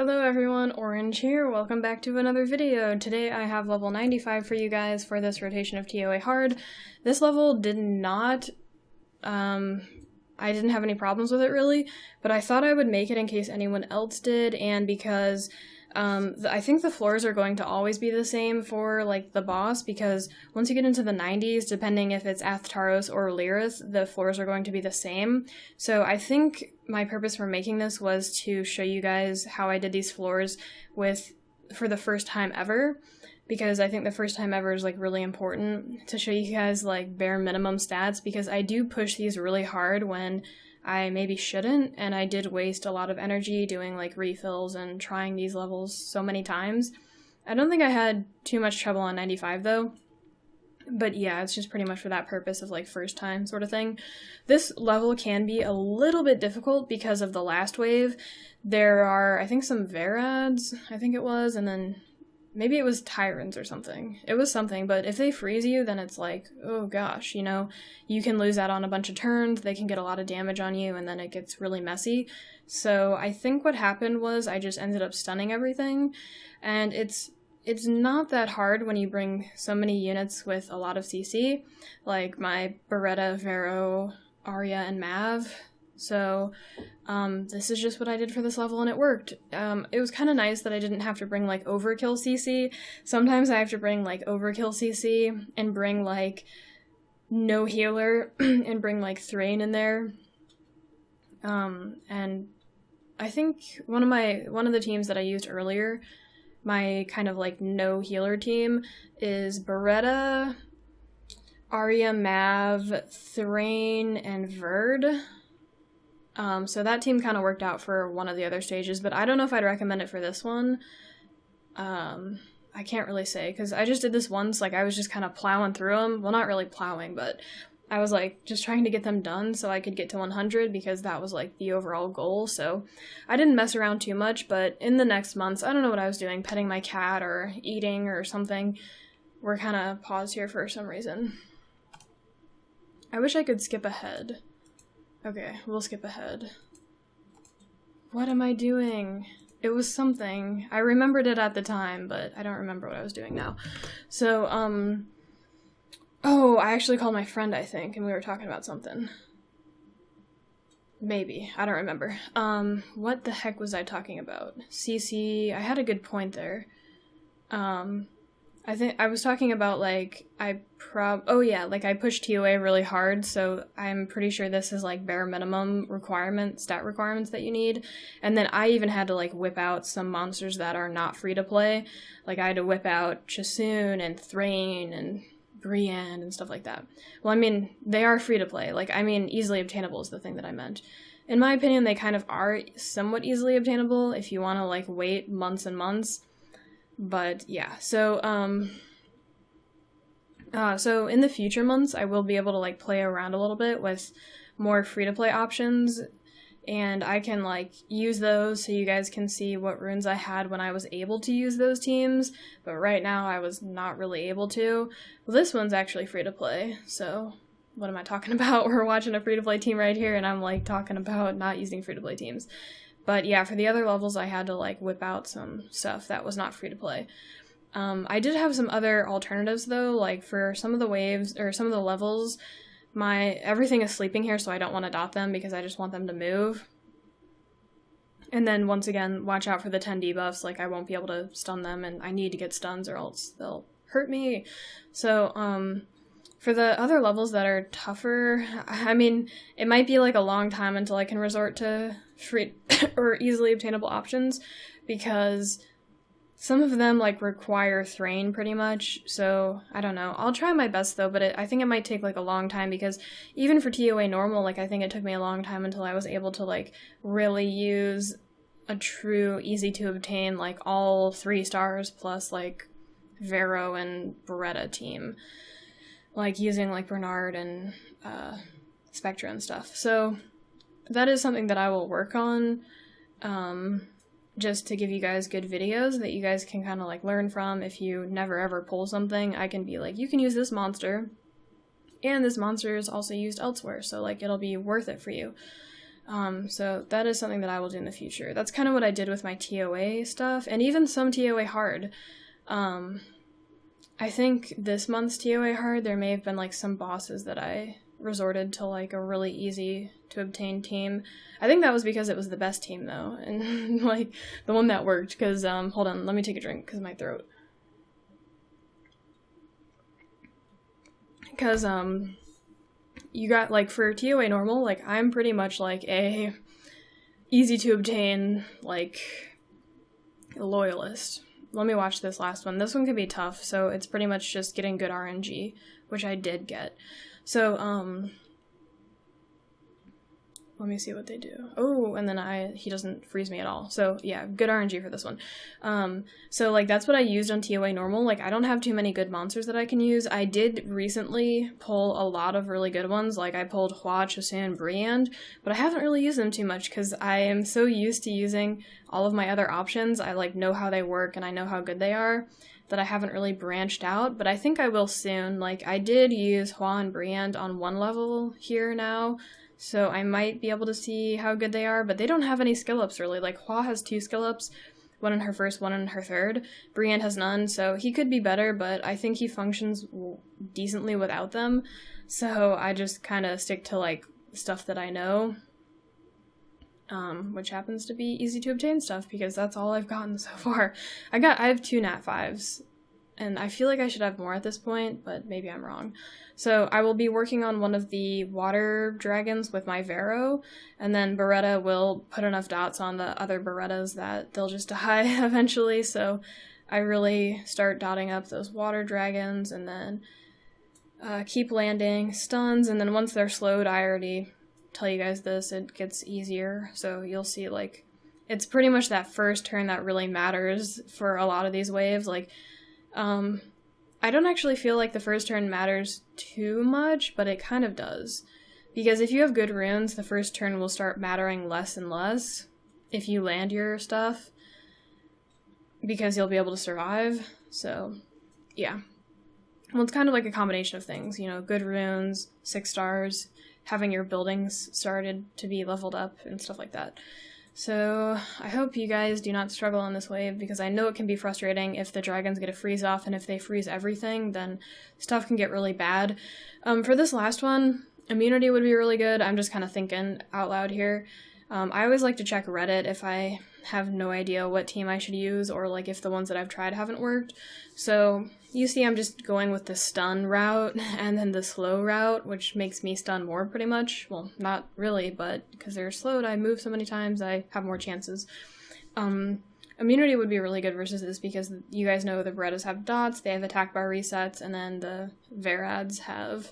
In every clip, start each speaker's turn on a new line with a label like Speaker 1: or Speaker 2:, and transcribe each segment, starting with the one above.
Speaker 1: Hello everyone, Orange here, welcome back to another video. Today I have level 95 for you guys for this rotation of TOA Hard. This level did not, I didn't have any problems with it really, but I thought I would make it in case anyone else did, and because I think the floors are going to always be the same for like the boss, because once you get into the 90s, depending if it's Athtaros or Lyrith, the floors are going to be the same. So I think my purpose for making this was to show you guys how I did these floors for the first time ever, because I think the first time ever is like really important to show you guys like bare minimum stats, because I do push these really hard when I maybe shouldn't, and I did waste a lot of energy doing like refills and trying these levels so many times. I don't think I had too much trouble on 95 though, but yeah, it's just pretty much for that purpose of like first time sort of thing. This level can be a little bit difficult because of the last wave. There are, I think, some Verads, I think it was, and then maybe it was Tyrants or something. It was something, but if they freeze you, then it's like, oh gosh, you know, you can lose that on a bunch of turns, they can get a lot of damage on you, and then it gets really messy. So I think what happened was I just ended up stunning everything, and it's not that hard when you bring so many units with a lot of CC, like my Beretta, Vero, Arya, and Mav. So this is just what I did for this level, and it worked. It was kind of nice that I didn't have to bring like overkill CC. Sometimes I have to bring like overkill CC and bring like no healer and bring like Thrain in there. And I think one of the teams that I used earlier, my kind of like no healer team, is Beretta, Arya, Mav, Thrain, and Verd. So that team kind of worked out for one of the other stages, but I don't know if I'd recommend it for this one. I can't really say, because I just did this once, like I was just kind of plowing through them. Well, not really plowing, but I was like just trying to get them done so I could get to 100, because that was like the overall goal. So I didn't mess around too much, but in the next months, I don't know what I was doing, petting my cat or eating or something. We're kind of paused here for some reason. I wish I could skip ahead. Okay, we'll skip ahead. What am I doing? It was something. I remembered it at the time, but I don't remember what I was doing now. So, oh, I actually called my friend, I think, and we were talking about something. Maybe. I don't remember. What the heck was I talking about? CC. I had a good point there. I think I was talking about, like, I pushed TOA really hard, so I'm pretty sure this is, like, bare minimum stat requirements that you need. And then I even had to, like, whip out some monsters that are not free to play. Like, I had to whip out Chasoon and Thrain and Brienne and stuff like that. Well, I mean, they are free to play. Like, I mean, easily obtainable is the thing that I meant. In my opinion, they kind of are somewhat easily obtainable if you want to, like, wait months and months. But yeah, so in the future months, I will be able to like play around a little bit with more free-to-play options, and I can like use those so you guys can see what runes I had when I was able to use those teams, but right now I was not really able to. Well, this one's actually free-to-play, so what am I talking about? We're watching a free-to-play team right here, and I'm like talking about not using free-to-play teams. But yeah, for the other levels, I had to like whip out some stuff that was not free to play. I did have some other alternatives though, like for some of the waves, or some of the levels, everything is sleeping here, so I don't want to dot them because I just want them to move. And then once again, watch out for the 10 debuffs, like I won't be able to stun them, and I need to get stuns or else they'll hurt me. So, for the other levels that are tougher, I mean, it might be like a long time until I can resort to free or easily obtainable options, because some of them like require Thrain pretty much, so I don't know. I'll try my best though, but I think it might take like a long time, because even for TOA normal, like I think it took me a long time until I was able to like really use a true easy to obtain like all 3 stars plus like Vero and Beretta team. Like using like Bernard and Spectra and stuff. So that is something that I will work on, just to give you guys good videos that you guys can kind of like learn from. If you never ever pull something, I can be like, you can use this monster, and this monster is also used elsewhere, so like it'll be worth it for you. So that is something that I will do in the future. That's kind of what I did with my TOA stuff, and even some TOA Hard. I think this month's TOA Hard, there may have been like some bosses that I resorted to like a really easy to obtain team. I think that was because it was the best team though, and like the one that worked, because hold on, let me take a drink because my throat. Because you got like for TOA normal, like I'm pretty much like a easy to obtain like loyalist. Let me watch this last one. This one can be tough, so it's pretty much just getting good RNG, which I did get. So, let me see what they do. Oh, and then he doesn't freeze me at all. So, yeah, good RNG for this one. So, like, that's what I used on TOA normal. Like, I don't have too many good monsters that I can use. I did recently pull a lot of really good ones. Like, I pulled Hua, Chosun, Briand, but I haven't really used them too much because I am so used to using all of my other options. I, like, know how they work and I know how good they are, that I haven't really branched out, but I think I will soon. Like, I did use Hua and Briand on one level here now, so I might be able to see how good they are, but they don't have any skill ups really. Like, Hua has 2 skill ups, one in her first, one in her third. Briand has none, so he could be better, but I think he functions decently without them, so I just kind of stick to, like, stuff that I know, which happens to be easy to obtain stuff, because that's all I've gotten so far. I have 2 Nat 5s, and I feel like I should have more at this point, but maybe I'm wrong. So I will be working on one of the water dragons with my Vero, and then Beretta will put enough dots on the other Berettas that they'll just die eventually, so I really start dotting up those water dragons, and then keep landing, stuns, and then once they're slowed, I already tell you guys this, it gets easier, so you'll see, like, it's pretty much that first turn that really matters for a lot of these waves. Like, I don't actually feel like the first turn matters too much, but it kind of does. Because if you have good runes, the first turn will start mattering less and less if you land your stuff, because you'll be able to survive. So, yeah. Well, it's kind of like a combination of things, you know, good runes, 6 stars, having your buildings started to be leveled up, and stuff like that. So, I hope you guys do not struggle on this wave, because I know it can be frustrating if the dragons get a freeze off, and if they freeze everything, then stuff can get really bad. For this last one, immunity would be really good. I'm just kind of thinking out loud here. I always like to check Reddit if I have no idea what team I should use, or like if the ones that I've tried haven't worked. So, you see I'm just going with the stun route and then the slow route, which makes me stun more pretty much. Well, not really, but because they're slowed, I move so many times, I have more chances. Immunity would be really good versus this, because you guys know the Berettas have dots, they have attack bar resets, and then the Verads have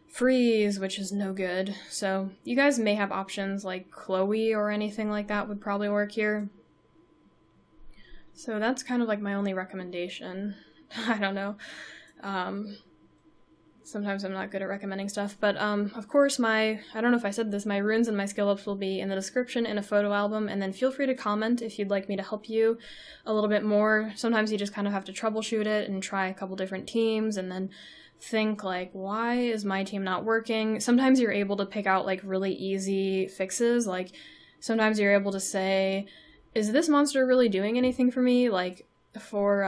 Speaker 1: freeze, which is no good. So you guys may have options like Chloe or anything like that would probably work here. So that's kind of like my only recommendation. I don't know. Sometimes I'm not good at recommending stuff, but of course I don't know if I said this, my runes and my skill ups will be in the description in a photo album, and then feel free to comment if you'd like me to help you a little bit more. Sometimes you just kind of have to troubleshoot it and try a couple different teams, and then think like, why is my team not working? Sometimes you're able to pick out like really easy fixes, like sometimes you're able to say, is this monster really doing anything for me? Like for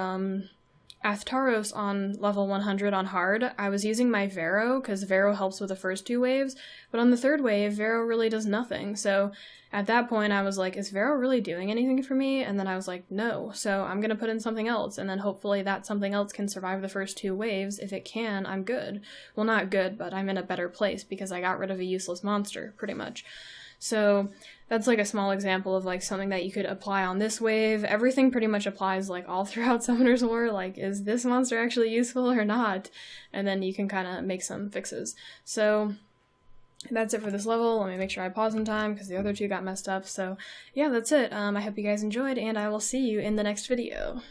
Speaker 1: Athtaros on level 100 on hard, I was using my Vero, because Vero helps with the first 2 waves, but on the 3rd wave, Vero really does nothing. So at that point, I was like, is Vero really doing anything for me? And then I was like, no, so I'm gonna put in something else, and then hopefully that something else can survive the first 2 waves. If it can, I'm good. Well, not good, but I'm in a better place, because I got rid of a useless monster, pretty much. So that's like a small example of like something that you could apply on this wave. Everything pretty much applies like all throughout Summoner's War, like is this monster actually useful or not? And then you can kind of make some fixes. So that's it for this level. Let me make sure I pause in time because the other 2 got messed up. So yeah, that's it. I hope you guys enjoyed, and I will see you in the next video.